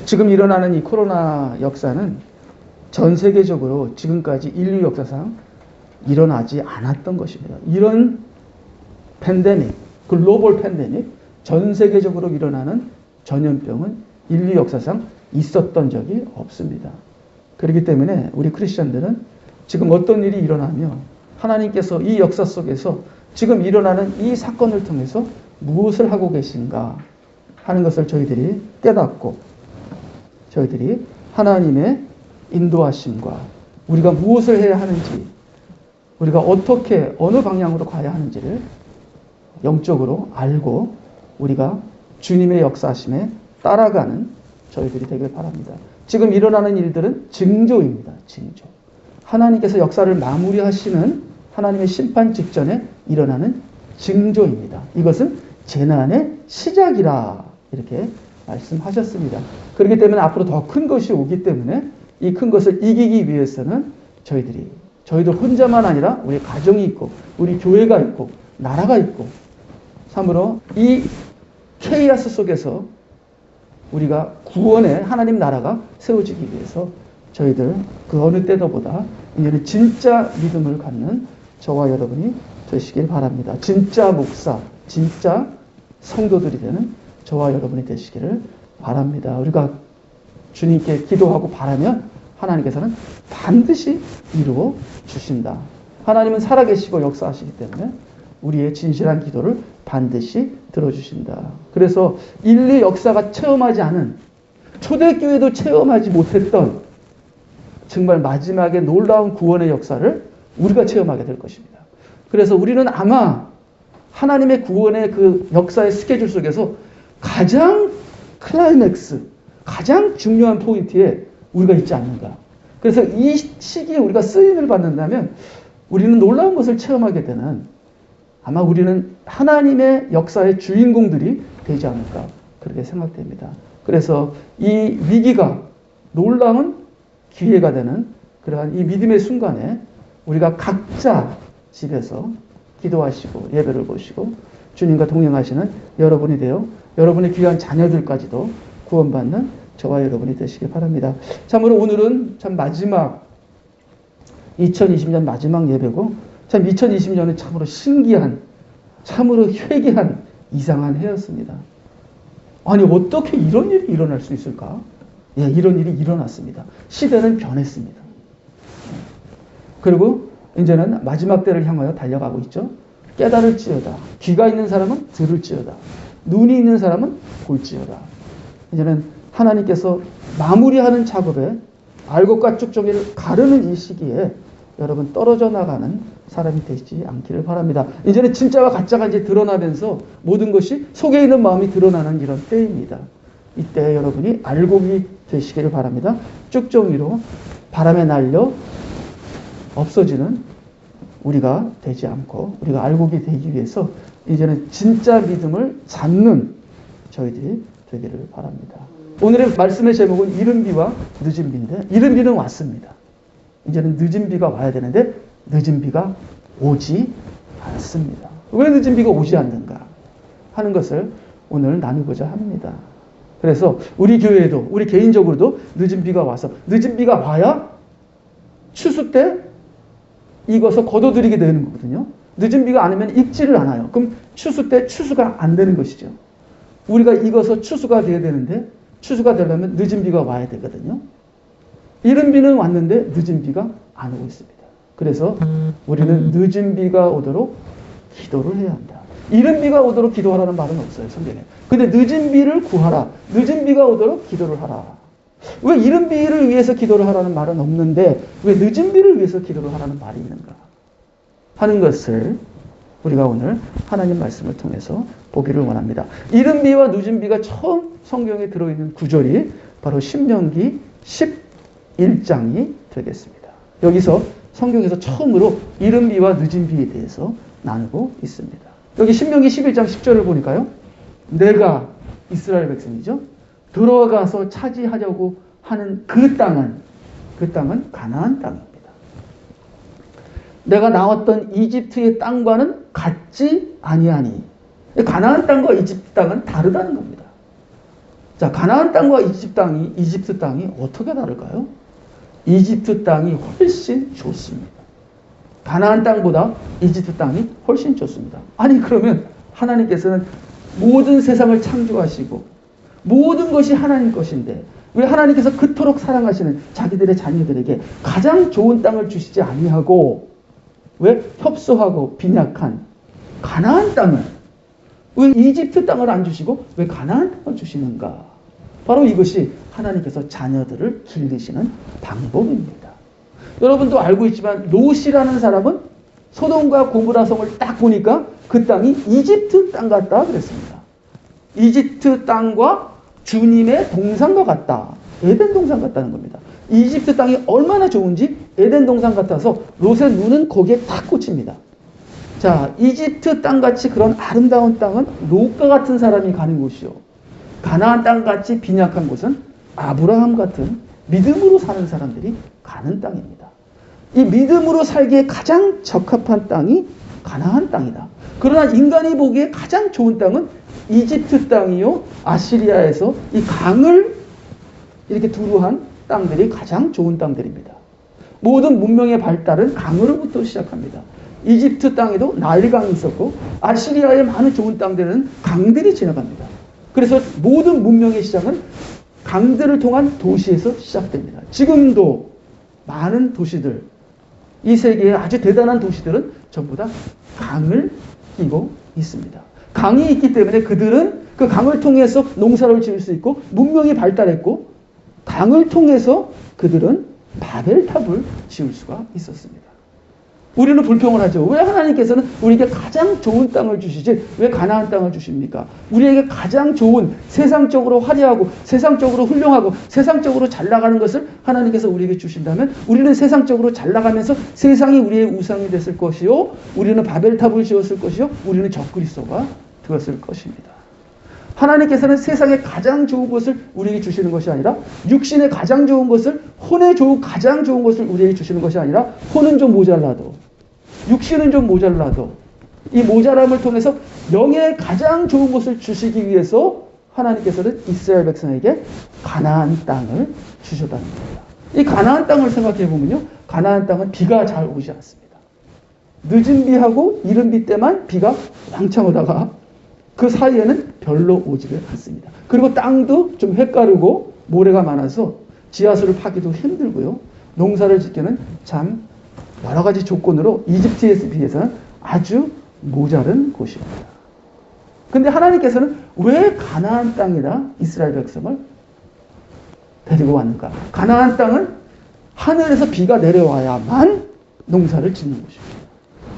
지금 일어나는 이 코로나 역사는 전 세계적으로 지금까지 인류 역사상 일어나지 않았던 것입니다. 이런 팬데믹, 글로벌 팬데믹, 전 세계적으로 일어나는 전염병은 인류 역사상 있었던 적이 없습니다. 그렇기 때문에 우리 크리스천들은 지금 어떤 일이 일어나며 하나님께서 이 역사 속에서 지금 일어나는 이 사건을 통해서 무엇을 하고 계신가 하는 것을 저희들이 깨닫고 저희들이 하나님의 인도하심과 우리가 무엇을 해야 하는지 우리가 어떻게 어느 방향으로 가야 하는지를 영적으로 알고 우리가 주님의 역사하심에 따라가는 저희들이 되길 바랍니다. 지금 일어나는 일들은 징조입니다. 징조. 하나님께서 역사를 마무리하시는 하나님의 심판 직전에 일어나는 징조입니다. 이것은 재난의 시작이라 이렇게 말씀하셨습니다. 그렇기 때문에 앞으로 더 큰 것이 오기 때문에 이 큰 것을 이기기 위해서는 저희들 혼자만 아니라 우리 가정이 있고 우리 교회가 있고 나라가 있고 참으로 이 케이아스 속에서 우리가 구원의 하나님 나라가 세워지기 위해서 저희들 그 어느 때보다 이제는 진짜 믿음을 갖는 저와 여러분이 되시길 바랍니다. 진짜 목사, 진짜 성도들이 되는 저와 여러분이 되시기를 바랍니다. 우리가 주님께 기도하고 바라면 하나님께서는 반드시 이루어 주신다. 하나님은 살아계시고 역사하시기 때문에 우리의 진실한 기도를 반드시 들어주신다. 그래서 인류 역사가 체험하지 않은 초대교회도 체험하지 못했던 정말 마지막에 놀라운 구원의 역사를 우리가 체험하게 될 것입니다. 그래서 우리는 아마 하나님의 구원의 그 역사의 스케줄 속에서 가장 클라이맥스, 가장 중요한 포인트에 우리가 있지 않는가. 그래서 이 시기에 우리가 쓰임을 받는다면 우리는 놀라운 것을 체험하게 되는 아마 우리는 하나님의 역사의 주인공들이 되지 않을까 그렇게 생각됩니다. 그래서 이 위기가 놀라운 기회가 되는 그러한 이 믿음의 순간에 우리가 각자 집에서 기도하시고 예배를 보시고 주님과 동행하시는 여러분이 되어 여러분의 귀한 자녀들까지도 구원받는 저와 여러분이 되시길 바랍니다. 참으로 오늘은 참 마지막 2020년 마지막 예배고 참 2020년은 참으로 신기한 참으로 회개한 이상한 해였습니다. 아니 어떻게 이런 일이 일어날 수 있을까? 예, 이런 일이 일어났습니다. 시대는 변했습니다. 그리고 이제는 마지막 때를 향하여 달려가고 있죠. 깨달을지어다. 귀가 있는 사람은 들을지어다. 눈이 있는 사람은 볼지어다. 이제는 하나님께서 마무리하는 작업에 알곡과 쭉정이를 가르는 이 시기에 여러분 떨어져 나가는 사람이 되지 않기를 바랍니다. 이제는 진짜와 가짜가 이제 드러나면서 모든 것이 속에 있는 마음이 드러나는 이런 때입니다. 이때 여러분이 알곡이 되시기를 바랍니다. 쭉정이로 바람에 날려 없어지는 우리가 되지 않고 우리가 알곡이 되기 위해서 이제는 진짜 믿음을 잡는 저희들이 되기를 바랍니다. 오늘의 말씀의 제목은 이른 비와 늦은 비인데 이른 비는 왔습니다. 이제는 늦은 비가 와야 되는데 늦은 비가 오지 않습니다. 왜 늦은 비가 오지 않는가 하는 것을 오늘 나누고자 합니다. 그래서 우리 교회에도 우리 개인적으로도 늦은 비가 와서 늦은 비가 와야 추수 때 익어서 거둬들이게 되는 거거든요. 늦은 비가 안 오면 익지를 않아요. 그럼 추수 때 추수가 안 되는 것이죠. 우리가 익어서 추수가 돼야 되는데 추수가 되려면 늦은 비가 와야 되거든요. 이른 비는 왔는데 늦은 비가 안 오고 있습니다. 그래서 우리는 늦은 비가 오도록 기도를 해야 한다. 이른 비가 오도록 기도하라는 말은 없어요, 성경에. 근데 늦은 비를 구하라. 늦은 비가 오도록 기도를 하라. 왜 이른 비를 위해서 기도를 하라는 말은 없는데 왜 늦은 비를 위해서 기도를 하라는 말이 있는가 하는 것을 우리가 오늘 하나님 말씀을 통해서 보기를 원합니다. 이른 비와 늦은 비가 처음 성경에 들어있는 구절이 바로 신명기 11장이 되겠습니다. 여기서 성경에서 처음으로 이른 비와 늦은 비에 대해서 나누고 있습니다. 여기 신명기 11장 10절을 보니까요. 내가 이스라엘 백성이죠. 들어가서 차지하려고 하는 그 땅은 가나안 땅입니다. 내가 나왔던 이집트의 땅과는 같지 아니하니. 가나안 땅과 이집트 땅은 다르다는 겁니다. 자, 가나안 땅과 이집트 땅이 어떻게 다를까요? 이집트 땅이 훨씬 좋습니다. 가나안 땅보다 이집트 땅이 훨씬 좋습니다. 아니, 그러면 하나님께서는 모든 세상을 창조하시고 모든 것이 하나님 것인데 왜 하나님께서 그토록 사랑하시는 자기들의 자녀들에게 가장 좋은 땅을 주시지 아니하고 왜 협소하고 빈약한 가나안 땅을, 왜 이집트 땅을 안 주시고 왜 가나안 땅을 주시는가? 바로 이것이 하나님께서 자녀들을 길리시는 방법입니다. 여러분도 알고 있지만 롯이라는 사람은 소돔과 고모라 성을 딱 보니까 그 땅이 이집트 땅 같다 그랬습니다. 이집트 땅과 주님의 동산과 같다. 에덴 동산 같다는 겁니다. 이집트 땅이 얼마나 좋은지 에덴 동산 같아서 롯의 눈은 거기에 딱 꽂힙니다. 자, 이집트 땅같이 그런 아름다운 땅은 롯과 같은 사람이 가는 곳이요. 가나안 땅같이 빈약한 곳은 아브라함 같은 믿음으로 사는 사람들이 가는 땅입니다. 이 믿음으로 살기에 가장 적합한 땅이 가나안 땅이다. 그러나 인간이 보기에 가장 좋은 땅은 이집트 땅이요. 아시리아에서 이 강을 이렇게 두루한 땅들이 가장 좋은 땅들입니다. 모든 문명의 발달은 강으로부터 시작합니다. 이집트 땅에도 나일강이 있었고 아시리아의 많은 좋은 땅들은 강들이 지나갑니다. 그래서 모든 문명의 시작은 강들을 통한 도시에서 시작됩니다. 지금도 많은 도시들, 이 세계의 아주 대단한 도시들은 전부 다 강을 끼고 있습니다. 강이 있기 때문에 그들은 그 강을 통해서 농사를 지을 수 있고 문명이 발달했고 강을 통해서 그들은 바벨탑을 지을 수가 있었습니다. 우리는 불평을 하죠. 왜 하나님께서는 우리에게 가장 좋은 땅을 주시지 왜 가나안 땅을 주십니까? 우리에게 가장 좋은 세상적으로 화려하고 세상적으로 훌륭하고 세상적으로 잘 나가는 것을 하나님께서 우리에게 주신다면 우리는 세상적으로 잘 나가면서 세상이 우리의 우상이 됐을 것이요. 우리는 바벨탑을 지었을 것이요. 우리는 적그리스도가 되었을 것입니다. 하나님께서는 세상의 가장 좋은 것을 우리에게 주시는 것이 아니라 육신의 가장 좋은 것을 혼의 가장 좋은 것을 우리에게 주시는 것이 아니라 혼은 좀 모자라도 육신은 좀 모자라도 이 모자람을 통해서 영의 가장 좋은 것을 주시기 위해서 하나님께서는 이스라엘 백성에게 가나안 땅을 주셨다는 겁니다. 이 가나안 땅을 생각해 보면요. 가나안 땅은 비가 잘 오지 않습니다. 늦은 비하고 이른 비 때만 비가 왕창 오다가 그 사이에는 별로 오지를 않습니다. 그리고 땅도 좀 헷가르고 모래가 많아서 지하수를 파기도 힘들고요. 농사를 짓기는 참 여러 가지 조건으로 이집트에 비해서는 아주 모자른 곳입니다. 그런데 하나님께서는 왜 가나안 땅이라 이스라엘 백성을 데리고 왔는가? 가나안 땅은 하늘에서 비가 내려와야만 농사를 짓는 곳입니다.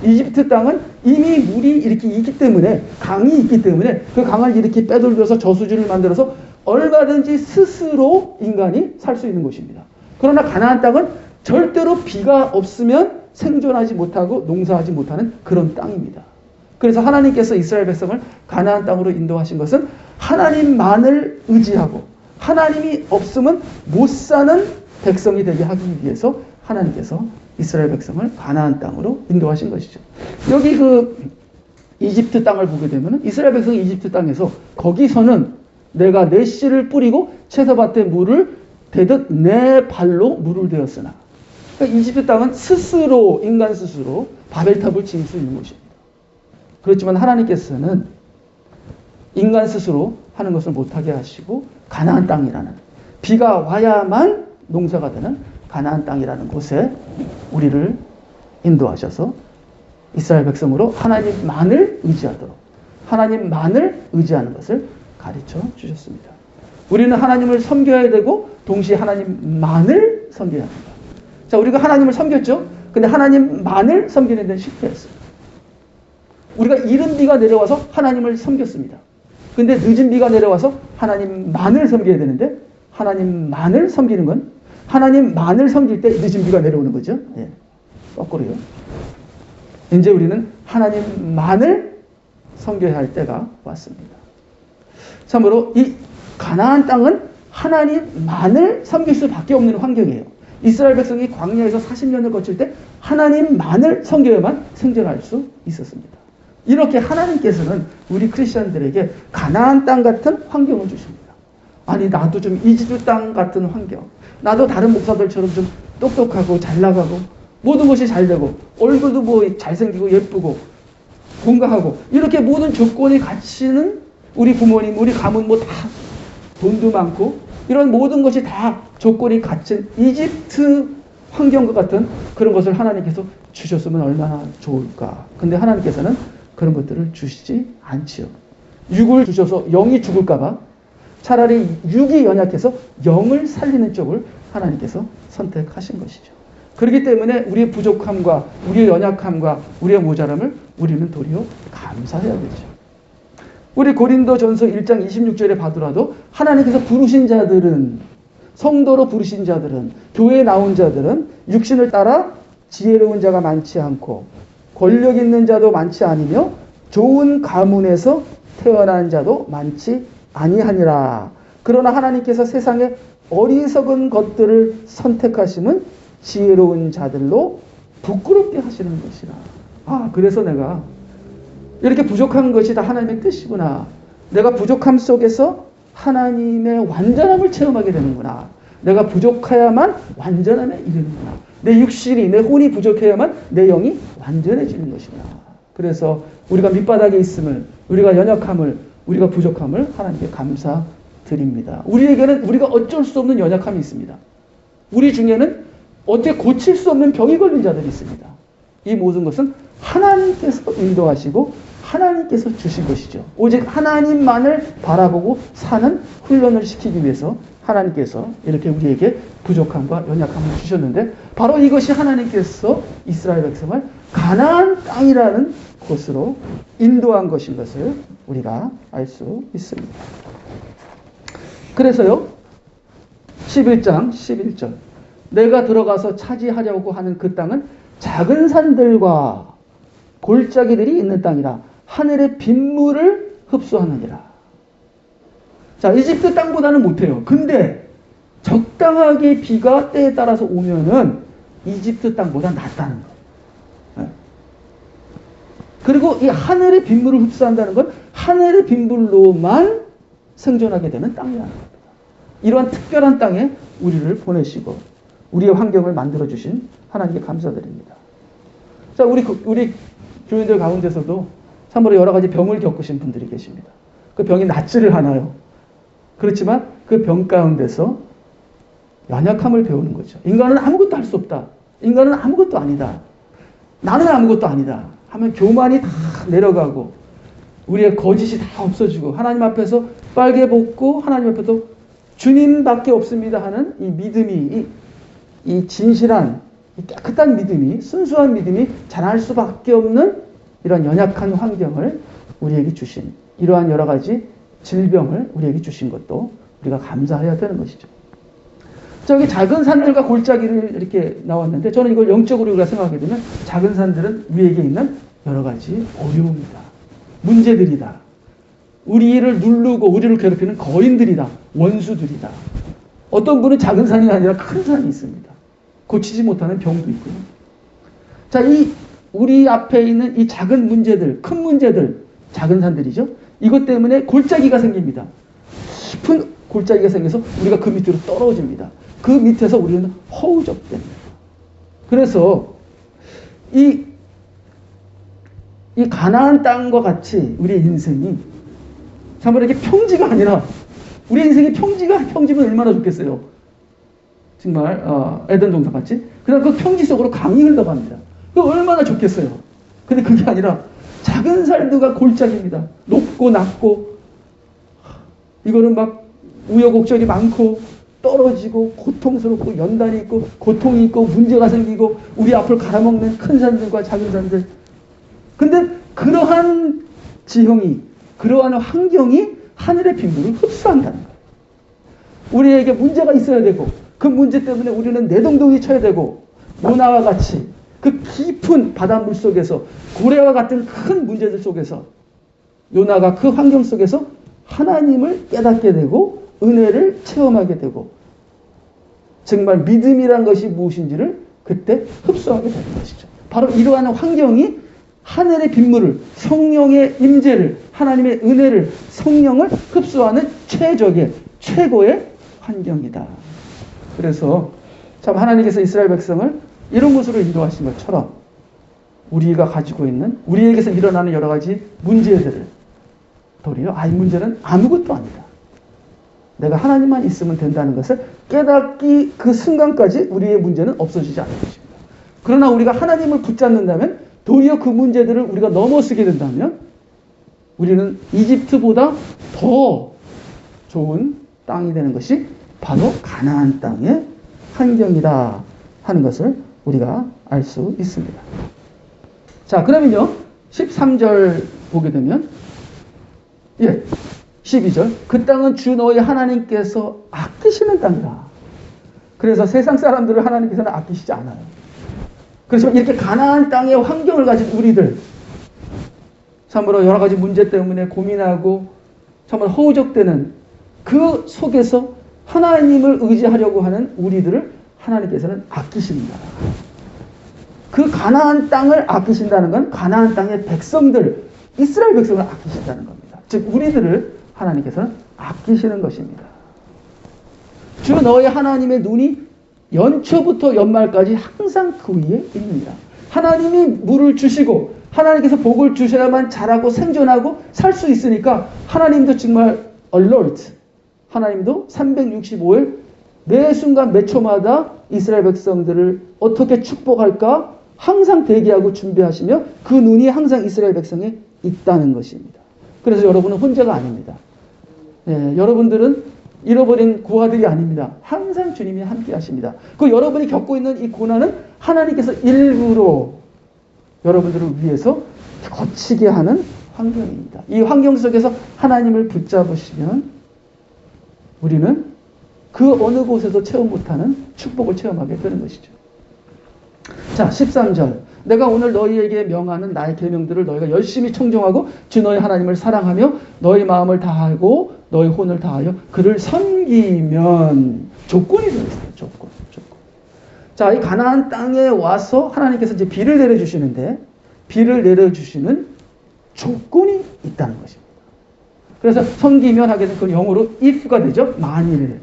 이집트 땅은 이미 물이 이렇게 있기 때문에 강이 있기 때문에 그 강을 이렇게 빼돌려서 저수지를 만들어서 얼마든지 스스로 인간이 살 수 있는 곳입니다. 그러나 가나안 땅은 절대로 비가 없으면 생존하지 못하고 농사하지 못하는 그런 땅입니다. 그래서 하나님께서 이스라엘 백성을 가나안 땅으로 인도하신 것은 하나님만을 의지하고 하나님이 없으면 못 사는 백성이 되게 하기 위해서 하나님께서 이스라엘 백성을 가나안 땅으로 인도하신 것이죠. 여기 그 이집트 땅을 보게 되면 이스라엘 백성이 이집트 땅에서 거기서는 내가 내 씨를 뿌리고 채소밭에 물을 대듯 내 발로 물을 대었으나 그러니까 이집트 땅은 스스로 인간 스스로 바벨탑을 지을 수 있는 곳입니다. 그렇지만 하나님께서는 인간 스스로 하는 것을 못하게 하시고 가나안 땅이라는 비가 와야만 농사가 되는 가나안 땅이라는 곳에 우리를 인도하셔서 이스라엘 백성으로 하나님만을 의지하도록 하나님만을 의지하는 것을 가르쳐 주셨습니다. 우리는 하나님을 섬겨야 되고 동시에 하나님만을 섬겨야 합니다. 자, 우리가 하나님을 섬겼죠? 근데 하나님만을 섬기는 데는 실패했어요. 우리가 이른 비가 내려와서 하나님을 섬겼습니다. 근데 늦은 비가 내려와서 하나님만을 섬겨야 되는데 하나님만을 섬기는 건 하나님만을 섬길 때 늦은 비가 내려오는 거죠. 예. 거꾸로요. 이제 우리는 하나님만을 섬겨야 할 때가 왔습니다. 참으로 이 가나안 땅은 하나님만을 섬길 수밖에 없는 환경이에요. 이스라엘 백성이 광야에서 40년을 거칠 때 하나님만을 섬겨야만 생존할 수 있었습니다. 이렇게 하나님께서는 우리 크리스천들에게 가나안 땅 같은 환경을 주십니다. 아니 나도 좀 이집트 땅 같은 환경, 나도 다른 목사들처럼 좀 똑똑하고 잘 나가고 모든 것이 잘 되고 얼굴도 뭐 잘생기고 예쁘고 건강하고 이렇게 모든 조건이 갖추는 우리 부모님, 우리 가문 뭐 다 돈도 많고 이런 모든 것이 다 조건이 갖춘 이집트 환경과 같은 그런 것을 하나님께서 주셨으면 얼마나 좋을까. 근데 하나님께서는 그런 것들을 주시지 않지요. 육을 주셔서 영이 죽을까봐 차라리 육이 연약해서 영을 살리는 쪽을 하나님께서 선택하신 것이죠. 그렇기 때문에 우리의 부족함과 우리의 연약함과 우리의 모자람을 우리는 도리어 감사해야 되죠. 우리 고린도전서 1장 26절에 봐더라도 하나님께서 부르신 자들은, 성도로 부르신 자들은, 교회에 나온 자들은 육신을 따라 지혜로운 자가 많지 않고 권력 있는 자도 많지 아니며 좋은 가문에서 태어난 자도 많지 아니하니라. 그러나 하나님께서 세상에 어리석은 것들을 선택하심은 지혜로운 자들로 부끄럽게 하시는 것이라. 그래서 내가 이렇게 부족한 것이 다 하나님의 뜻이구나. 내가 부족함 속에서 하나님의 완전함을 체험하게 되는구나. 내가 부족해야만 완전함에 이르는구나. 내 육신이, 내 혼이 부족해야만 내 영이 완전해지는 것이구나. 그래서 우리가 밑바닥에 있음을, 우리가 연약함을, 우리가 부족함을 하나님께 감사드립니다. 우리에게는 우리가 어쩔 수 없는 연약함이 있습니다. 우리 중에는 어떻게 고칠 수 없는 병이 걸린 자들이 있습니다. 이 모든 것은 하나님께서 인도하시고 하나님께서 주신 것이죠. 오직 하나님만을 바라보고 사는 훈련을 시키기 위해서 하나님께서 이렇게 우리에게 부족함과 연약함을 주셨는데 바로 이것이 하나님께서 이스라엘 백성을 가나안 땅이라는 곳으로 인도한 것인 것을 우리가 알 수 있습니다. 그래서요 11장 11절 내가 들어가서 차지하려고 하는 그 땅은 작은 산들과 골짜기들이 있는 땅이라 하늘의 빗물을 흡수하느니라. 자, 이집트 땅보다는 못해요. 근데 적당하게 비가 때에 따라서 오면은 이집트 땅보다 낫다는 거예요. 그리고 이 하늘의 빗물을 흡수한다는 건 하늘의 빗물로만 생존하게 되는 땅이라는 겁니다. 이러한 특별한 땅에 우리를 보내시고 우리의 환경을 만들어주신 하나님께 감사드립니다. 자, 우리 교인들 가운데서도 참으로 여러 가지 병을 겪으신 분들이 계십니다. 그 병이 낫지를 않아요. 그렇지만 그 병 가운데서 연약함을 배우는 거죠. 인간은 아무것도 할 수 없다. 인간은 아무것도 아니다. 나는 아무것도 아니다. 하면 교만이 다 내려가고 우리의 거짓이 다 없어지고 하나님 앞에서 빨개 벗고 하나님 앞에서 주님밖에 없습니다 하는 이 믿음이 이 진실한 이 깨끗한 믿음이 순수한 믿음이 자랄 수밖에 없는 이런 연약한 환경을 우리에게 주신 이러한 여러 가지 질병을 우리에게 주신 것도 우리가 감사해야 되는 것이죠. 저기 작은 산들과 골짜기를 이렇게 나왔는데 저는 이걸 영적으로 우리가 생각하게 되면 작은 산들은 우리에게 있는 여러 가지 어려움이다. 문제들이다. 우리를 누르고 우리를 괴롭히는 거인들이다. 원수들이다. 어떤 분은 작은 산이 아니라 큰 산이 있습니다. 고치지 못하는 병도 있고요. 자, 우리 앞에 있는 이 작은 문제들, 큰 문제들, 작은 산들이죠. 이것 때문에 골짜기가 생깁니다. 깊은 골짜기가 생겨서 우리가 그 밑으로 떨어집니다. 그 밑에서 우리는 허우적됩니다. 그래서 이 가나안 땅과 같이 우리의 인생이 참으로 이렇게 평지가 아니라 우리 인생이 평지면 얼마나 좋겠어요. 정말 에덴 동산 같이. 그다음 그 평지 속으로 강이 흘러갑니다. 그 얼마나 좋겠어요. 근데 그게 아니라 작은 산들과 골짜기입니다. 높고 낮고 이거는 막 우여곡절이 많고 떨어지고 고통스럽고 연단이 있고 고통이 있고 문제가 생기고 우리 앞을 갈아먹는 큰 산들과 작은 산들. 근데 그러한 지형이 그러한 환경이 하늘의 빗물을 흡수한다는 거예요. 우리에게 문제가 있어야 되고 그 문제 때문에 우리는 내동동이 쳐야 되고 요나와 같이 그 깊은 바닷물 속에서 고래와 같은 큰 문제들 속에서 요나가 그 환경 속에서 하나님을 깨닫게 되고 은혜를 체험하게 되고 정말 믿음이란 것이 무엇인지를 그때 흡수하게 되는 것이죠. 바로 이러한 환경이 하늘의 빗물을 성령의 임재를 하나님의 은혜를 성령을 흡수하는 최적의 최고의 환경이다. 그래서 참 하나님께서 이스라엘 백성을 이런 곳으로 인도하신 것처럼 우리가 가지고 있는 우리에게서 일어나는 여러 가지 문제들을 도리어 이 문제는 아무것도 아니다. 내가 하나님만 있으면 된다는 것을 깨닫기 그 순간까지 우리의 문제는 없어지지 않는 것입니다. 그러나 우리가 하나님을 붙잡는다면 도리어 그 문제들을 우리가 넘어서게 된다면 우리는 이집트보다 더 좋은 땅이 되는 것이 바로 가나안 땅의 환경이다 하는 것을 우리가 알 수 있습니다. 자, 그러면요 13절 보게 되면 12절 그 땅은 주 너희 하나님께서 아끼시는 땅이다. 그래서 세상 사람들을 하나님께서는 아끼시지 않아요. 그래서 이렇게 가나안 땅의 환경을 가진 우리들 참으로 여러 가지 문제 때문에 고민하고 참으로 허우적대는 그 속에서 하나님을 의지하려고 하는 우리들을 하나님께서는 아끼십니다. 그 가나안 땅을 아끼신다는 건 가나안 땅의 백성들, 이스라엘 백성을 아끼신다는 겁니다. 즉 우리들을 하나님께서는 아끼시는 것입니다. 주 너의 하나님의 눈이 연초부터 연말까지 항상 그 위에 있느니라. 하나님이 물을 주시고 하나님께서 복을 주셔야만 자라고 생존하고 살 수 있으니까 하나님도 정말 alert. 하나님도 365일 매 순간 매 초마다 이스라엘 백성들을 어떻게 축복할까 항상 대기하고 준비하시며 그 눈이 항상 이스라엘 백성에 있다는 것입니다. 그래서 여러분은 혼자가 아닙니다. 여러분들은 잃어버린 고아들이 아닙니다. 항상 주님이 함께 하십니다. 그 여러분이 겪고 있는 이 고난은 하나님께서 일부러 여러분들을 위해서 거치게 하는 환경입니다. 이 환경 속에서 하나님을 붙잡으시면 우리는 그 어느 곳에서 체험 못하는 축복을 체험하게 되는 것이죠. 자, 13절. 내가 오늘 너희에게 명하는 나의 계명들을 너희가 열심히 청종하고 주 너희 하나님을 사랑하며 너희 마음을 다하고 너희 혼을 다하여 그를 섬기면 조건이 들어있어요. 조건. 자, 이 가나안 땅에 와서 하나님께서 이제 비를 내려주시는데 비를 내려주시는 조건이 있다는 것입니다. 그래서 섬기면 하게 되면 그 영어로 if가 되죠. 만일.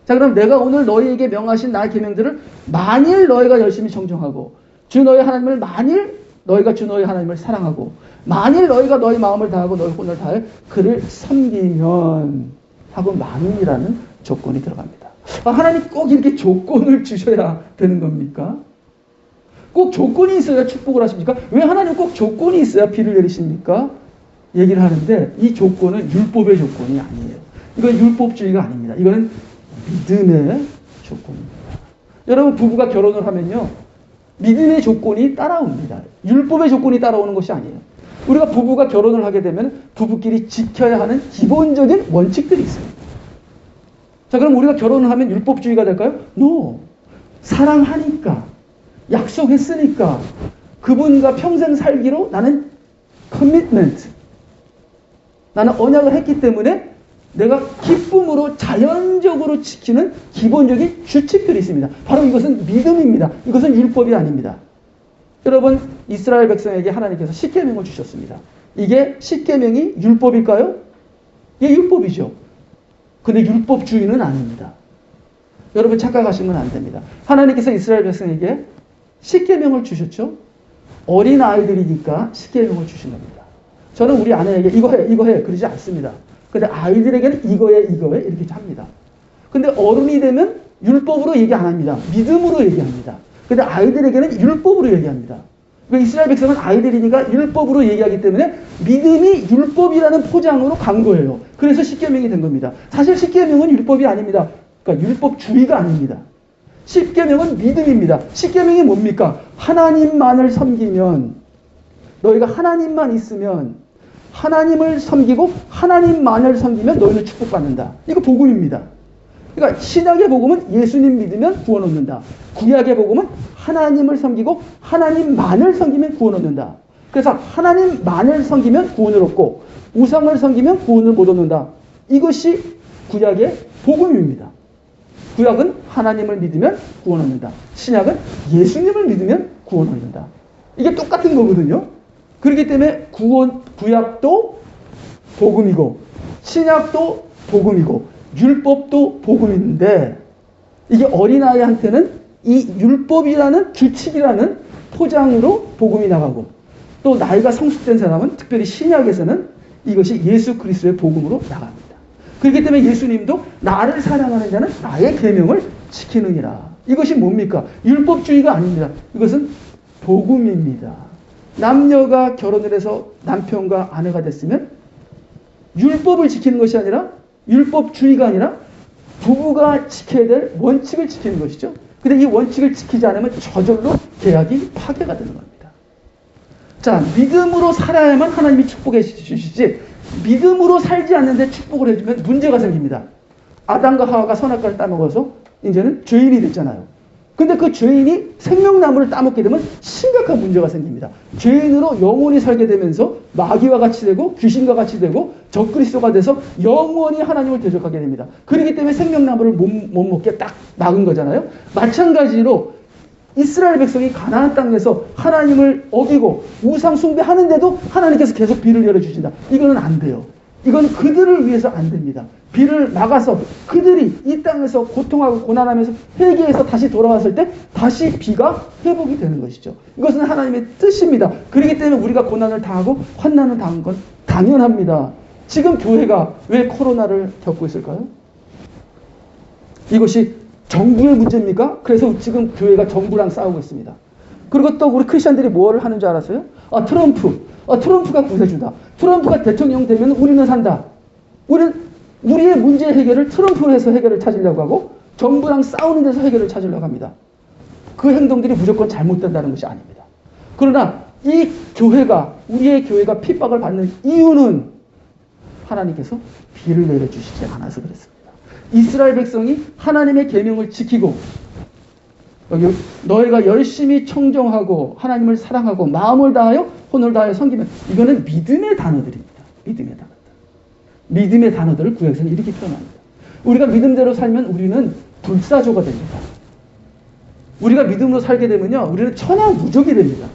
자, 그럼 내가 오늘 너희에게 명하신 나의 계명들을 만일 너희가 열심히 청종하고 주 너희 하나님을 만일 너희가 주 너희 하나님을 사랑하고 만일 너희가 너희 마음을 다하고 너희 혼을 다해 그를 섬기면 하고 만일이라는 조건이 들어갑니다. 하나님 꼭 이렇게 조건을 주셔야 되는 겁니까? 꼭 조건이 있어야 축복을 하십니까? 왜 하나님 꼭 조건이 있어야 비를 내리십니까? 얘기를 하는데 이 조건은 율법의 조건이 아니에요. 이건 율법주의가 아닙니다. 이거는 믿음의 조건입니다. 여러분 부부가 결혼을 하면요. 믿음의 조건이 따라옵니다. 율법의 조건이 따라오는 것이 아니에요. 우리가 부부가 결혼을 하게 되면 부부끼리 지켜야 하는 기본적인 원칙들이 있습니다. 자, 그럼 우리가 결혼을 하면 율법주의가 될까요? No. 사랑하니까, 약속했으니까, 그분과 평생 살기로 나는 commitment, 나는 언약을 했기 때문에 내가 기쁨으로 자연적으로 지키는 기본적인 규칙들이 있습니다. 바로 이것은 믿음입니다. 이것은 율법이 아닙니다. 여러분, 이스라엘 백성에게 하나님께서 십계명을 주셨습니다. 이게 십계명이 율법일까요? 예, 율법이죠. 근데 율법주의는 아닙니다. 여러분 착각하시면 안 됩니다. 하나님께서 이스라엘 백성에게 십계명을 주셨죠. 어린 아이들이니까 십계명을 주신 겁니다. 저는 우리 아내에게 이거 해 그러지 않습니다. 근데 아이들에게는 이거 해 이렇게 합니다. 근데 어른이 되면 율법으로 얘기 안 합니다. 믿음으로 얘기합니다. 근데 아이들에게는 율법으로 얘기합니다. 이스라엘 백성은 아이들이니까 율법으로 얘기하기 때문에 믿음이 율법이라는 포장으로 간 거예요. 그래서 십계명이 된 겁니다. 사실 십계명은 율법이 아닙니다. 그러니까 율법주의가 아닙니다. 십계명은 믿음입니다. 십계명이 뭡니까? 하나님만을 섬기면, 너희가 하나님만 있으면, 하나님을 섬기고 하나님만을 섬기면 너희는 축복받는다. 이거 복음입니다. 그러니까 신약의 복음은 예수님 믿으면 구원 얻는다. 구약의 복음은 하나님을 섬기고 하나님만을 섬기면 구원 얻는다. 그래서 하나님만을 섬기면 구원을 얻고 우상을 섬기면 구원을 못 얻는다. 이것이 구약의 복음입니다. 구약은 하나님을 믿으면 구원 얻는다. 신약은 예수님을 믿으면 구원 얻는다. 이게 똑같은 거거든요. 그렇기 때문에 구약도 복음이고 신약도 복음이고 율법도 복음인데 이게 어린아이한테는 이 율법이라는 규칙이라는 포장으로 복음이 나가고 또 나이가 성숙된 사람은 특별히 신약에서는 이것이 예수 그리스도의 복음으로 나갑니다. 그렇기 때문에 예수님도 나를 사랑하는 자는 나의 계명을 지키느니라. 이것이 뭡니까? 율법주의가 아닙니다. 이것은 복음입니다. 남녀가 결혼을 해서 남편과 아내가 됐으면 율법을 지키는 것이 아니라 율법주의가 아니라 부부가 지켜야 될 원칙을 지키는 것이죠. 근데 이 원칙을 지키지 않으면 저절로 계약이 파괴가 되는 겁니다. 자, 믿음으로 살아야만 하나님이 축복해 주시지 믿음으로 살지 않는데 축복을 해주면 문제가 생깁니다. 아담과 하와가 선악과를 따먹어서 이제는 죄인이 됐잖아요. 근데 그 죄인이 생명나무를 따먹게 되면 심각한 문제가 생깁니다. 죄인으로 영원히 살게 되면서 마귀와 같이 되고 귀신과 같이 되고 적그리스도가 돼서 영원히 하나님을 대적하게 됩니다. 그렇기 때문에 생명나무를 못 먹게 딱 막은 거잖아요. 마찬가지로 이스라엘 백성이 가나안 땅에서 하나님을 어기고 우상 숭배하는데도 하나님께서 계속 비를 열어주신다. 이거는 안 돼요. 이건 그들을 위해서 안 됩니다. 비를 막아서 그들이 이 땅에서 고통하고 고난하면서 회개해서 다시 돌아왔을 때 다시 비가 회복이 되는 것이죠. 이것은 하나님의 뜻입니다. 그렇기 때문에 우리가 고난을 당하고 환난을 당한 건 당연합니다. 지금 교회가 왜 코로나를 겪고 있을까요? 이것이 정부의 문제입니까? 그래서 지금 교회가 정부랑 싸우고 있습니다. 그리고 또 우리 크리스천들이 뭘 하는 줄 알았어요? 트럼프가 구세주다. 트럼프가 대통령 되면 우리는 산다. 우리의 문제 해결을 트럼프로 해서 해결을 찾으려고 하고 정부랑 싸우는 데서 해결을 찾으려고 합니다. 그 행동들이 무조건 잘못된다는 것이 아닙니다. 그러나 이 교회가 우리의 교회가 핍박을 받는 이유는 하나님께서 비를 내려주시지 않아서 그랬습니다. 이스라엘 백성이 하나님의 계명을 지키고 너희가 열심히 청정하고 하나님을 사랑하고 마음을 다하여 혼을 다하여 섬기면 이거는 믿음의 단어들입니다. 믿음의 단어들. 믿음의 단어들을 구약에서는 이렇게 표현합니다. 우리가 믿음대로 살면 우리는 불사조가 됩니다. 우리가 믿음으로 살게 되면요. 우리는 천하무적이 됩니다.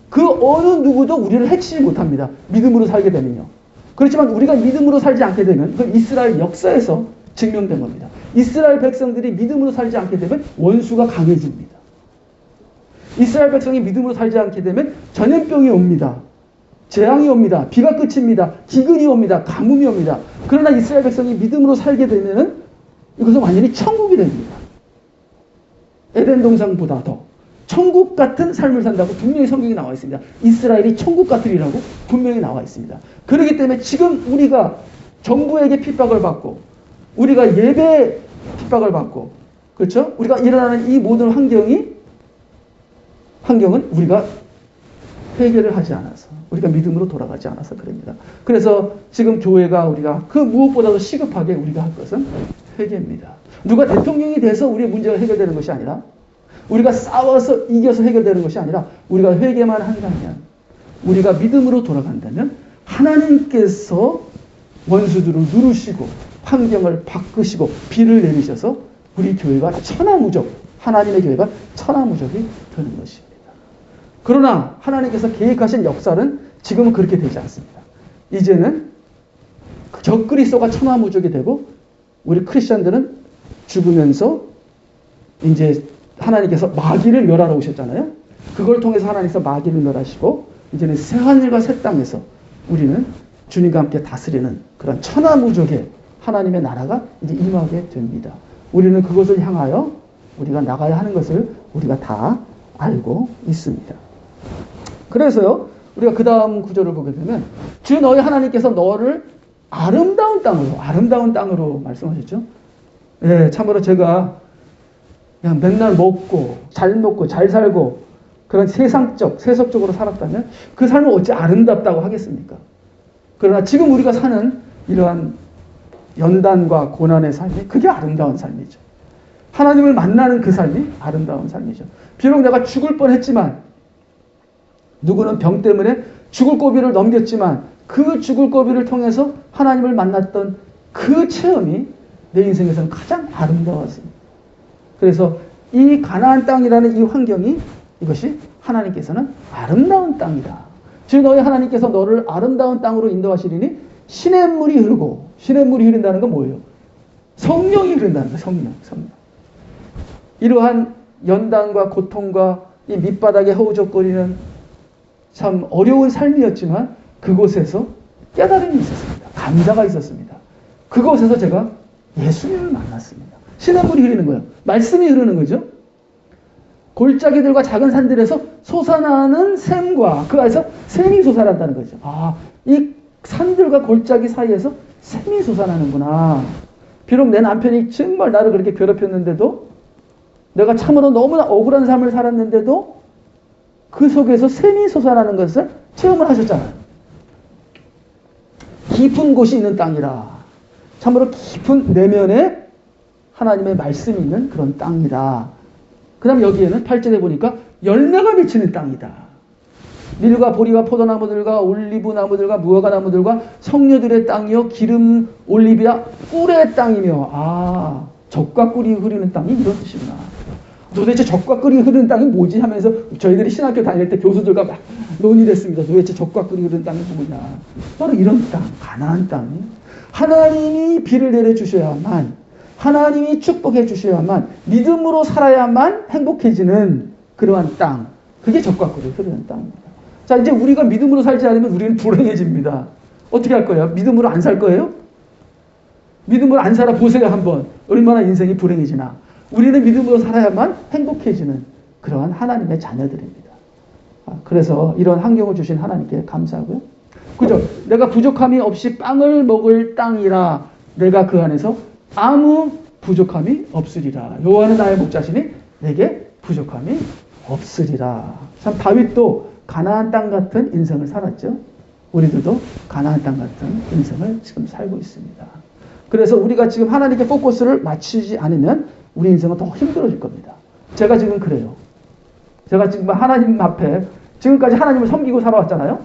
그 어느 누구도 우리를 해치지 못합니다. 믿음으로 살게 되면요. 그렇지만 우리가 믿음으로 살지 않게 되면 그 이스라엘 역사에서 증명된 겁니다. 이스라엘 백성들이 믿음으로 살지 않게 되면 원수가 강해집니다. 이스라엘 백성이 믿음으로 살지 않게 되면 전염병이 옵니다. 재앙이 옵니다. 비가 그칩니다. 기근이 옵니다. 가뭄이 옵니다. 그러나 이스라엘 백성이 믿음으로 살게 되면 이것은 완전히 천국이 됩니다. 에덴 동산보다 더 천국 같은 삶을 산다고 분명히 성경에 나와 있습니다. 이스라엘이 천국 같으리라고 분명히 나와 있습니다. 그렇기 때문에 지금 우리가 정부에게 핍박을 받고 우리가 예배 핍박을 받고 그렇죠? 우리가 일어나는 이 모든 환경은 우리가 회개를 하지 않아서 우리가 믿음으로 돌아가지 않아서 그럽니다. 그래서 지금 교회가 우리가 그 무엇보다도 시급하게 우리가 할 것은 회개입니다. 누가 대통령이 돼서 우리의 문제가 해결되는 것이 아니라 우리가 싸워서 이겨서 해결되는 것이 아니라 우리가 회개만 한다면 우리가 믿음으로 돌아간다면 하나님께서 원수들을 누르시고 환경을 바꾸시고 비를 내리셔서 우리 교회가 천하무적 하나님의 교회가 천하무적이 되는 것입니다. 그러나 하나님께서 계획하신 역사는 지금은 그렇게 되지 않습니다. 이제는 적그리스도가 천하무적이 되고 우리 크리스천들은 죽으면서 이제 하나님께서 마귀를 멸하러 오셨잖아요. 그걸 통해서 하나님께서 마귀를 멸하시고 이제는 새 하늘과 새 땅에서 우리는 주님과 함께 다스리는 그런 천하무적의 하나님의 나라가 이제 임하게 됩니다. 우리는 그것을 향하여 우리가 나가야 하는 것을 우리가 다 알고 있습니다. 그래서요, 우리가 그 다음 구절을 보게 되면 주 너희 하나님께서 너를 아름다운 땅으로 말씀하셨죠. 예, 참으로 제가 그냥 맨날 먹고 잘 살고 그런 세속적으로 살았다면 그 삶은 어찌 아름답다고 하겠습니까? 그러나 지금 우리가 사는 이러한 연단과 고난의 삶이 그게 아름다운 삶이죠. 하나님을 만나는 그 삶이 아름다운 삶이죠. 비록 내가 죽을 뻔했지만 누구는 병 때문에 죽을 고비를 넘겼지만 그 죽을 고비를 통해서 하나님을 만났던 그 체험이 내 인생에서는 가장 아름다웠습니다. 그래서 이 가나안 땅이라는 이 환경이 이것이 하나님께서는 아름다운 땅이다. 즉 너희 하나님께서 너를 아름다운 땅으로 인도하시리니 시냇물이 흐르고 시냇물이 흐른다는 건 뭐예요? 성령이 흐른다는 거예요. 성령. 이러한 연단과 고통과 이 밑바닥에 허우적거리는 참 어려운 삶이었지만 그곳에서 깨달음이 있었습니다. 감사가 있었습니다. 그곳에서 제가 예수님을 만났습니다. 신한물이 흐르는 거예요. 말씀이 흐르는 거죠. 골짜기들과 작은 산들에서 솟아나는 샘과 그 안에서 샘이 솟아난다는 거죠. 이 산들과 골짜기 사이에서 샘이 솟아나는구나. 비록 내 남편이 정말 나를 그렇게 괴롭혔는데도 내가 참으로 너무나 억울한 삶을 살았는데도 그 속에서 샘이 솟아나는 것을 체험을 하셨잖아요. 깊은 곳이 있는 땅이라. 참으로 깊은 내면에 하나님의 말씀이 있는 그런 땅이다. 그 다음 여기에는 8절에 보니까 열매가 맺히는 땅이다. 밀과 보리와 포도나무들과 올리브나무들과 무화과나무들과 성녀들의 땅이요 기름 올리비아 꿀의 땅이며 젖과 꿀이 흐르는 땅이 이런 뜻이구나. 도대체 젖과 꿀이 흐르는 땅이 뭐지 하면서 저희들이 신학교 다닐 때 교수들과 막 논의를 했습니다. 도대체 젖과 꿀이 흐르는 땅이 뭐냐. 바로 이런 땅, 가나안 땅이 하나님이 비를 내려주셔야만 하나님이 축복해 주셔야만 믿음으로 살아야만 행복해지는 그러한 땅. 그게 젖과 꿀이 흐르는 땅입니다. 자, 이제 우리가 믿음으로 살지 않으면 우리는 불행해집니다. 어떻게 할 거예요? 믿음으로 안 살 거예요? 믿음으로 안 살아 보세요, 한번. 얼마나 인생이 불행해지나. 우리는 믿음으로 살아야만 행복해지는 그러한 하나님의 자녀들입니다. 그래서 이런 환경을 주신 하나님께 감사하고요. 그죠? 내가 부족함이 없이 빵을 먹을 땅이라 내가 그 안에서 아무 부족함이 없으리라. 여호와는 나의 목자시니 내게 부족함이 없으리라. 참 다윗도 가나안 땅 같은 인생을 살았죠. 우리들도 가나안 땅 같은 인생을 지금 살고 있습니다. 그래서 우리가 지금 하나님께 포커스를 맞추지 않으면 우리 인생은 더 힘들어질 겁니다. 제가 지금 그래요. 제가 지금 하나님 앞에 지금까지 하나님을 섬기고 살아왔잖아요.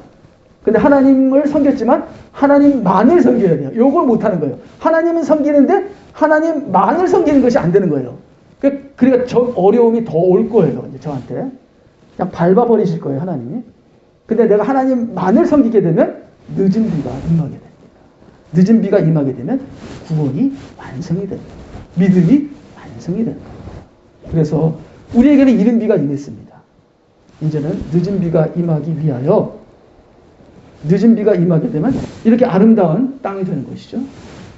근데 하나님을 섬겼지만 하나님만을 섬겨야 돼요. 요걸 못하는 거예요. 하나님은 섬기는데 하나님만을 섬기는 것이 안 되는 거예요. 그러니까 저 어려움이 더 올 거예요. 이제 저한테. 그냥 밟아버리실 거예요, 하나님이. 근데 내가 하나님만을 섬기게 되면 늦은 비가 임하게 됩니다. 늦은 비가 임하게 되면 구원이 완성이 됩니다. 믿음이 완성이 됩니다. 그래서 우리에게는 이른 비가 임했습니다. 이제는 늦은 비가 임하기 위하여 늦은 비가 임하게 되면 이렇게 아름다운 땅이 되는 것이죠.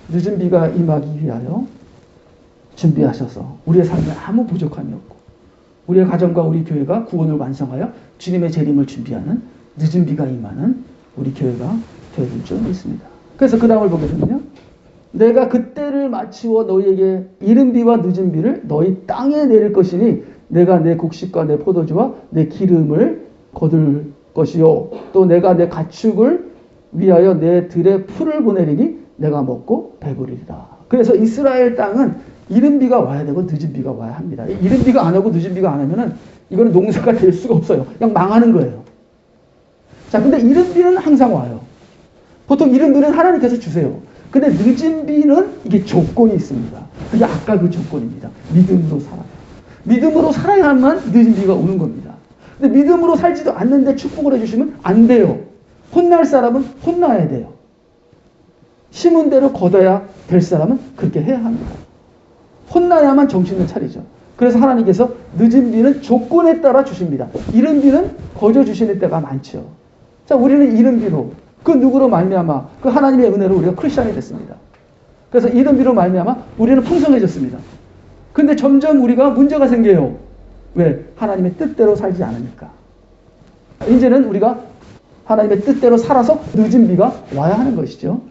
늦은 비가 임하기 위하여 준비하셔서 우리의 삶에 아무 부족함이 없고 우리의 가정과 우리 교회가 구원을 완성하여 주님의 재림을 준비하는 늦은 비가 임하는 우리 교회가 되어질 줄 믿습니다. 그래서 그 다음을 보게 되면요. 내가 그때를 맞추어 너희에게 이른 비와 늦은 비를 너희 땅에 내릴 것이니 내가 내 곡식과 내 포도주와 내 기름을 거둘 것이요 또 내가 내 가축을 위하여 내 들에 풀을 보내리니 내가 먹고 배부리리라. 그래서 이스라엘 땅은 이른 비가 와야 되고 늦은 비가 와야 합니다. 이른 비가 안 오고 늦은 비가 안 오면은 이거는 농사가 될 수가 없어요. 그냥 망하는 거예요. 자, 근데 이른 비는 항상 와요. 보통 이른 비는 하나님께서 주세요. 근데 늦은 비는 이게 조건이 있습니다. 그게 아까 그 조건입니다. 믿음으로 살아요. 믿음으로 살아야만 늦은 비가 오는 겁니다. 근데 믿음으로 살지도 않는데 축복을 해주시면 안 돼요. 혼날 사람은 혼나야 돼요. 심은 대로 거둬야 될 사람은 그렇게 해야 합니다. 혼나야만 정신을 차리죠. 그래서 하나님께서 늦은 비는 조건에 따라 주십니다. 이른 비는 거저 주시는 때가 많죠. 자, 우리는 이른 비로 그 누구로 말미암아 그 하나님의 은혜로 우리가 크리스천이 됐습니다. 그래서 이른 비로 말미암아 우리는 풍성해졌습니다. 근데 점점 우리가 문제가 생겨요. 왜? 하나님의 뜻대로 살지 않으니까. 이제는 우리가 하나님의 뜻대로 살아서 늦은 비가 와야 하는 것이죠.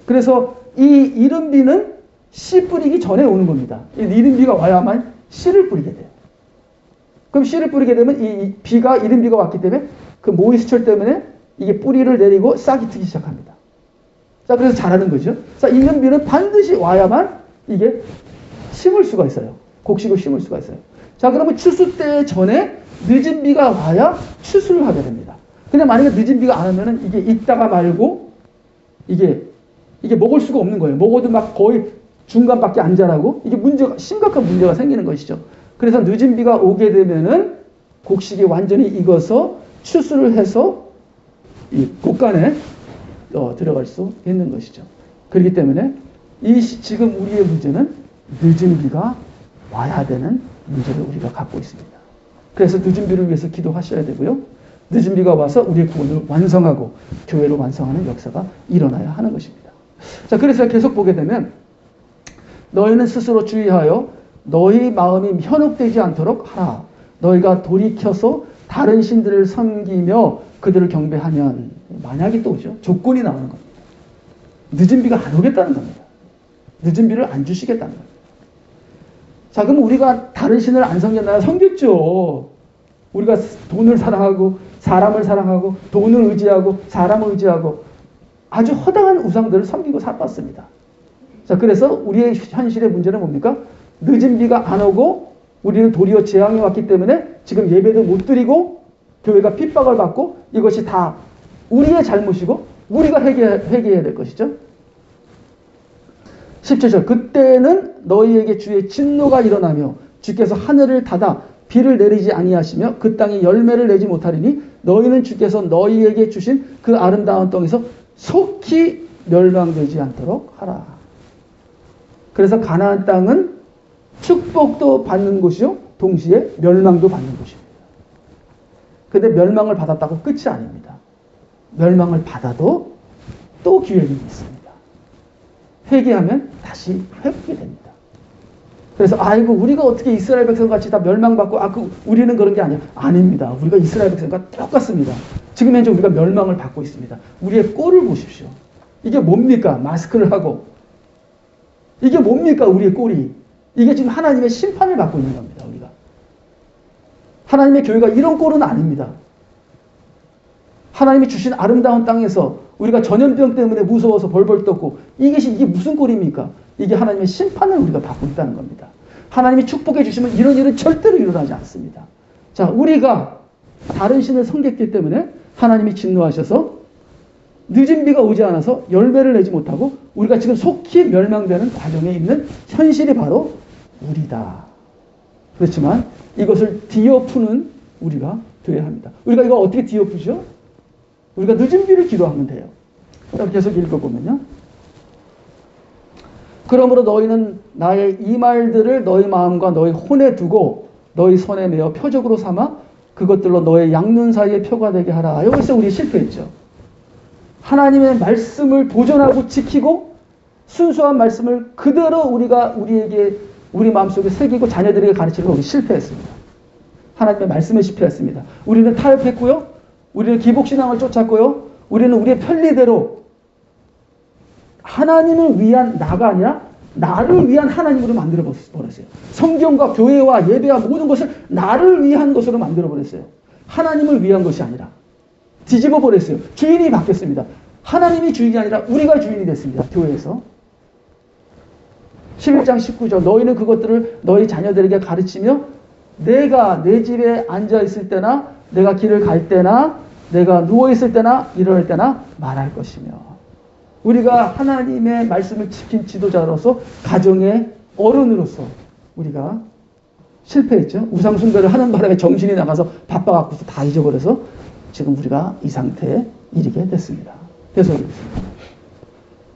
그래서 이 이른 비는 씨 뿌리기 전에 오는 겁니다. 이 이른 비가 와야만 씨를 뿌리게 돼요. 그럼 씨를 뿌리게 되면 이 비가 이른 비가 왔기 때문에 그 모이스처 때문에 이게 뿌리를 내리고 싹이 트기 시작합니다. 자, 그래서 자라는 거죠. 자, 이른 비는 반드시 와야만 이게 심을 수가 있어요. 곡식을 심을 수가 있어요. 자, 그러면 추수 때 전에 늦은 비가 와야 추수를 하게 됩니다. 근데 만약에 늦은 비가 안 오면은 이게 있다가 말고 이게 먹을 수가 없는 거예요. 먹어도 막 거의 중간밖에 안 자라고 이게 심각한 문제가 생기는 것이죠. 그래서 늦은 비가 오게 되면은 곡식이 완전히 익어서 추수를 해서 이 곡간에 들어갈 수 있는 것이죠. 그렇기 때문에 지금 우리의 문제는 늦은 비가 와야 되는 문제를 우리가 갖고 있습니다. 그래서 늦은 비를 위해서 기도하셔야 되고요. 늦은 비가 와서 우리의 구원을 완성하고 교회를 완성하는 역사가 일어나야 하는 것입니다. 자, 그래서 계속 보게 되면 너희는 스스로 주의하여 너희 마음이 현혹되지 않도록 하라. 너희가 돌이켜서 다른 신들을 섬기며 그들을 경배하면, 만약이 또 오죠. 조건이 나오는 겁니다. 늦은 비가 안 오겠다는 겁니다. 늦은 비를 안 주시겠다는 겁니다. 자, 그럼 우리가 다른 신을 안 섬겼나요? 섬겼죠. 우리가 돈을 사랑하고 사람을 사랑하고 돈을 의지하고 사람을 의지하고 아주 허당한 우상들을 섬기고 살았습니다. 자, 그래서 우리의 현실의 문제는 뭡니까? 늦은 비가 안 오고 우리는 도리어 재앙이 왔기 때문에 지금 예배도 못 드리고 교회가 핍박을 받고 이것이 다 우리의 잘못이고 우리가 회개해야 될 것이죠. 17절 그때는 너희에게 주의 진노가 일어나며 주께서 하늘을 닫아 비를 내리지 아니하시며 그 땅이 열매를 내지 못하리니 너희는 주께서 너희에게 주신 그 아름다운 땅에서 속히 멸망되지 않도록 하라. 그래서 가나안 땅은 축복도 받는 곳이요 동시에 멸망도 받는 곳입니다. 그런데 멸망을 받았다고 끝이 아닙니다. 멸망을 받아도 또 기회는 있습니다. 회개하면 다시 회복이 됩니다. 그래서 아이고 우리가 어떻게 이스라엘 백성같이 다 멸망받고 우리는 그런 게 아니야. 아닙니다. 우리가 이스라엘 백성과 똑같습니다. 지금 현재 우리가 멸망을 받고 있습니다. 우리의 꼴을 보십시오. 이게 뭡니까? 마스크를 하고 이게 뭡니까? 우리의 꼴이. 이게 지금 하나님의 심판을 받고 있는 겁니다. 우리가. 하나님의 교회가 이런 꼴은 아닙니다. 하나님이 주신 아름다운 땅에서 우리가 전염병 때문에 무서워서 벌벌 떴고 이게 무슨 꼴입니까? 이게 하나님의 심판을 우리가 받고 있다는 겁니다. 하나님이 축복해 주시면 이런 일은 절대로 일어나지 않습니다. 자, 우리가 다른 신을 섬겼기 때문에 하나님이 진노하셔서 늦은 비가 오지 않아서 열매를 내지 못하고 우리가 지금 속히 멸망되는 과정에 있는 현실이 바로 우리다. 그렇지만 이것을 뒤엎는 우리가 되어야 합니다. 우리가 이거 어떻게 뒤엎으죠? 우리가 늦은 비를 기도하면 돼요. 계속 읽어보면요. 그러므로 너희는 나의 이 말들을 너희 마음과 너희 혼에 두고 너희 손에 메어 표적으로 삼아 그것들로 너의 양눈 사이에 표가 되게 하라. 여기서 우리 실패했죠. 하나님의 말씀을 보존하고 지키고 순수한 말씀을 그대로 우리 마음속에 새기고 자녀들에게 가르치는 거 우리 실패했습니다. 하나님의 말씀에 실패했습니다. 우리는 타협했고요. 우리는 기복신앙을 쫓았고요. 우리는 우리의 편리대로 하나님을 위한 나가 아니라 나를 위한 하나님으로 만들어버렸어요. 성경과 교회와 예배와 모든 것을 나를 위한 것으로 만들어버렸어요. 하나님을 위한 것이 아니라 뒤집어버렸어요. 주인이 바뀌었습니다. 하나님이 주인이 아니라 우리가 주인이 됐습니다. 교회에서. 11장 19절 너희는 그것들을 너희 자녀들에게 가르치며 내가 내 집에 앉아있을 때나 내가 길을 갈 때나 내가 누워있을 때나 일어날 때나 말할 것이며 우리가 하나님의 말씀을 지킨 지도자로서 가정의 어른으로서 우리가 실패했죠. 우상 숭배를 하는 바람에 정신이 나가서 바빠갖고서 다 잊어버려서 지금 우리가 이 상태에 이르게 됐습니다. 그래서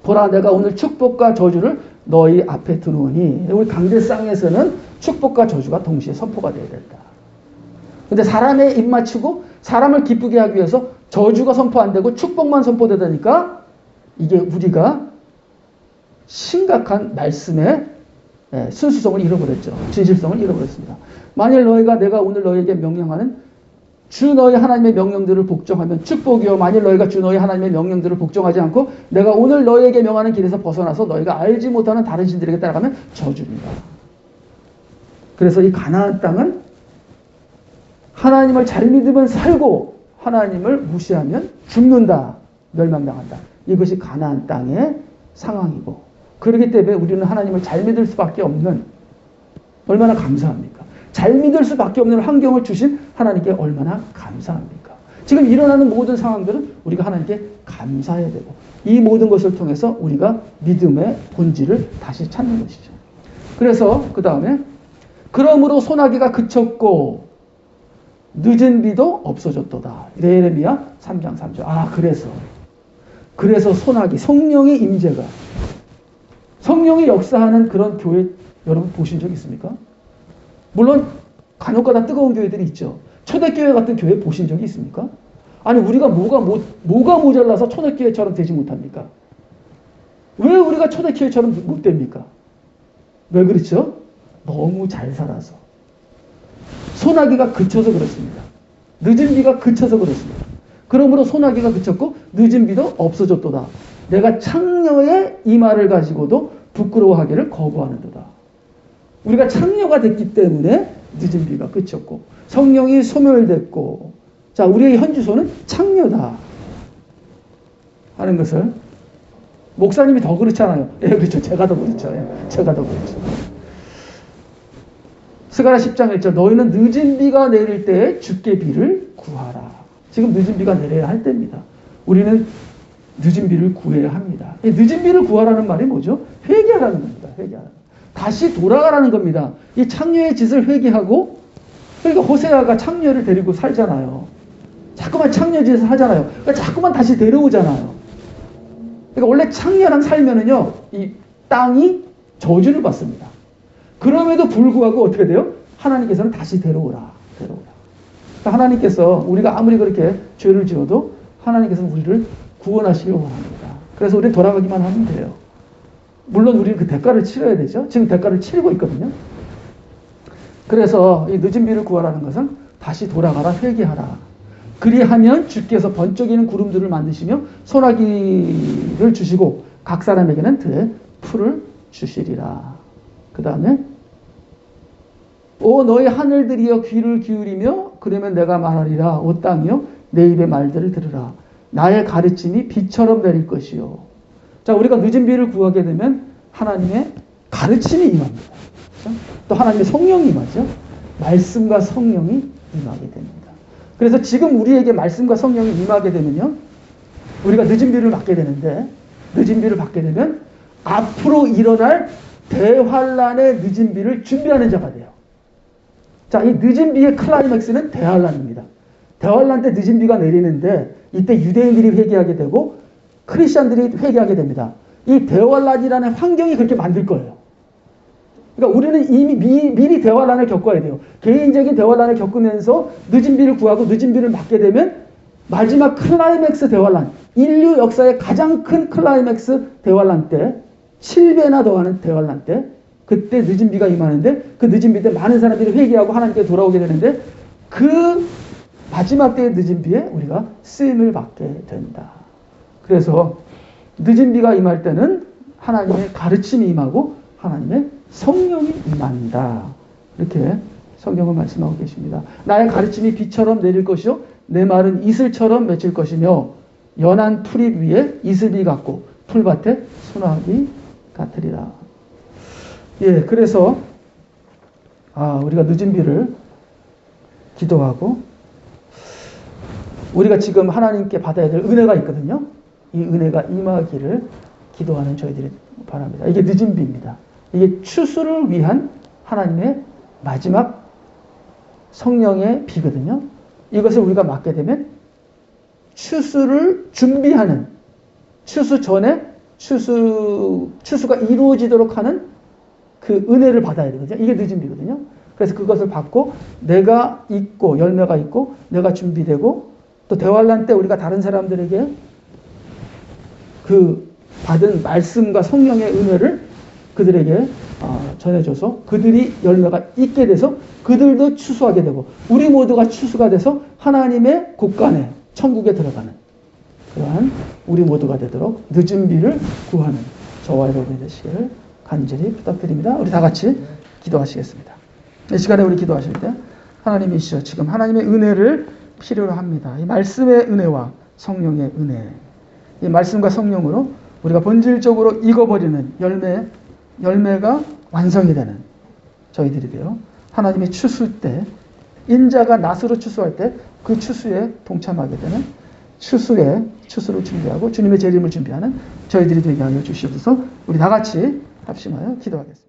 보라 내가 오늘 축복과 저주를 너희 앞에 두노니 우리 강제쌍에서는 축복과 저주가 동시에 선포가 되어야 된다. 근데 사람의 입 맞추고 사람을 기쁘게 하기 위해서 저주가 선포 안 되고 축복만 선포되다니까 이게 우리가 심각한 말씀의 순수성을 잃어버렸죠. 진실성을 잃어버렸습니다. 만일 내가 오늘 너희에게 명령하는 주 너희 하나님의 명령들을 복종하면 축복이요. 만일 너희가 주 너희 하나님의 명령들을 복종하지 않고 내가 오늘 너희에게 명하는 길에서 벗어나서 너희가 알지 못하는 다른 신들에게 따라가면 저주입니다. 그래서 이 가나안 땅은 하나님을 잘 믿으면 살고 하나님을 무시하면 죽는다. 멸망당한다. 이것이 가나안 땅의 상황이고 그렇기 때문에 우리는 하나님을 잘 믿을 수밖에 없는 얼마나 감사합니까? 잘 믿을 수밖에 없는 환경을 주신 하나님께 얼마나 감사합니까? 지금 일어나는 모든 상황들은 우리가 하나님께 감사해야 되고 이 모든 것을 통해서 우리가 믿음의 본질을 다시 찾는 것이죠. 그래서 그 다음에 그러므로 소나기가 그쳤고 늦은 비도 없어졌도다. 예레미야 3장 3절. 그래서 소나기 성령의 임재가 성령이 역사하는 그런 교회 여러분 보신 적 있습니까? 물론 간혹가다 뜨거운 교회들이 있죠. 초대교회 같은 교회 보신 적이 있습니까? 아니 우리가 뭐가 모자라서 초대교회처럼 되지 못합니까? 왜 우리가 초대교회처럼 못 됩니까? 왜 그렇죠? 너무 잘 살아서. 소나기가 그쳐서 그렇습니다. 늦은 비가 그쳐서 그렇습니다. 그러므로 소나기가 그쳤고 늦은 비도 없어졌도다. 내가 창녀의 이 말을 가지고도 부끄러워하기를 거부하는도다. 우리가 창녀가 됐기 때문에 늦은 비가 그쳤고 성령이 소멸됐고 자 우리의 현주소는 창녀다 하는 것을 목사님이 더 그렇잖아요. 예, 그렇죠. 제가 더 그렇죠. 예, 제가 더 그렇죠. 스가랴 10장 1절 너희는 늦은 비가 내릴 때에 주께 비를 구하라. 지금 늦은 비가 내려야 할 때입니다. 우리는 늦은 비를 구해야 합니다. 이 늦은 비를 구하라는 말이 뭐죠? 회개하라는 겁니다. 회개하라. 다시 돌아가라는 겁니다. 이 창녀의 짓을 회개하고 그러니까 호세아가 창녀를 데리고 살잖아요. 자꾸만 창녀 짓을 하잖아요. 그러니까 자꾸만 다시 데려오잖아요. 그러니까 원래 창녀랑 살면은요, 이 땅이 저주를 받습니다. 그럼에도 불구하고 어떻게 돼요? 하나님께서는 다시 데려오라. 그러니까 하나님께서 우리가 아무리 그렇게 죄를 지어도 하나님께서는 우리를 구원하시길 원합니다. 그래서 우리는 돌아가기만 하면 돼요. 물론 우리는 그 대가를 치러야 되죠. 지금 대가를 치르고 있거든요. 그래서 이 늦은 비를 구하라는 것은 다시 돌아가라, 회개하라. 그리하면 주께서 번쩍이는 구름들을 만드시며 소나기를 주시고 각 사람에게는 들에 풀을 주시리라. 그 다음에 오 너희 하늘들이여 귀를 기울이며 그러면 내가 말하리라. 오 땅이여 내 입의 말들을 들으라. 나의 가르침이 비처럼 내릴 것이요. 자 우리가 늦은 비를 구하게 되면 하나님의 가르침이 임합니다. 그렇죠? 또 하나님의 성령이 임하죠. 말씀과 성령이 임하게 됩니다. 그래서 지금 우리에게 말씀과 성령이 임하게 되면요. 우리가 늦은 비를 맞게 되는데 늦은 비를 받게 되면 앞으로 일어날 대환란의 늦은 비를 준비하는 자가 돼요. 자, 이 늦은 비의 클라이맥스는 대환란입니다. 대환란 때 늦은 비가 내리는데 이때 유대인들이 회개하게 되고 크리스천들이 회개하게 됩니다. 이 대환란이라는 환경이 그렇게 만들 거예요. 그러니까 우리는 이미 미리 대환란을 겪어야 돼요. 개인적인 대환란을 겪으면서 늦은 비를 구하고 늦은 비를 맞게 되면 마지막 클라이맥스 대환란, 인류 역사의 가장 큰 클라이맥스 대환란 때 7배나 더하는 대환란 때 그때 늦은 비가 임하는데 그 늦은 비 때 많은 사람들이 회개하고 하나님께 돌아오게 되는데 그 마지막 때의 늦은 비에 우리가 쓰임을 받게 된다. 그래서 늦은 비가 임할 때는 하나님의 가르침이 임하고 하나님의 성령이 임한다. 이렇게 성경은 말씀하고 계십니다. 나의 가르침이 비처럼 내릴 것이요 내 말은 이슬처럼 맺힐 것이며 연한 풀잎 위에 이슬비 같고 풀밭에 소나기 같으리라. 예, 그래서 우리가 늦은 비를 기도하고 우리가 지금 하나님께 받아야 될 은혜가 있거든요. 이 은혜가 임하기를 기도하는 저희들이 바랍니다. 이게 늦은 비입니다. 이게 추수를 위한 하나님의 마지막 성령의 비거든요. 이것을 우리가 맞게 되면 추수를 준비하는 추수 전에 추수가 이루어지도록 하는 그 은혜를 받아야 되거든요. 이게 늦은 비거든요. 그래서 그것을 받고 내가 있고 열매가 있고 내가 준비되고 또 대환란 때 우리가 다른 사람들에게 그 받은 말씀과 성령의 은혜를 그들에게 전해줘서 그들이 열매가 있게 돼서 그들도 추수하게 되고 우리 모두가 추수가 돼서 하나님의 곳간에 천국에 들어가는 그러한 우리 모두가 되도록 늦은 비를 구하는 저와 여러분이 되시기를 간절히 부탁드립니다. 우리 다 같이 기도하시겠습니다. 이 시간에 우리 기도하실 때 하나님이시여 지금 하나님의 은혜를 필요로 합니다. 이 말씀의 은혜와 성령의 은혜 이 말씀과 성령으로 우리가 본질적으로 익어버리는 열매가 완성이 되는 저희들이 되어 하나님의 추수 때 인자가 낫으로 추수할 때 그 추수에 동참하게 되는 추수를 준비하고 주님의 재림을 준비하는 저희들이 되게 하여 주시옵소서. 우리 다 같이 합심하여 기도하겠습니다.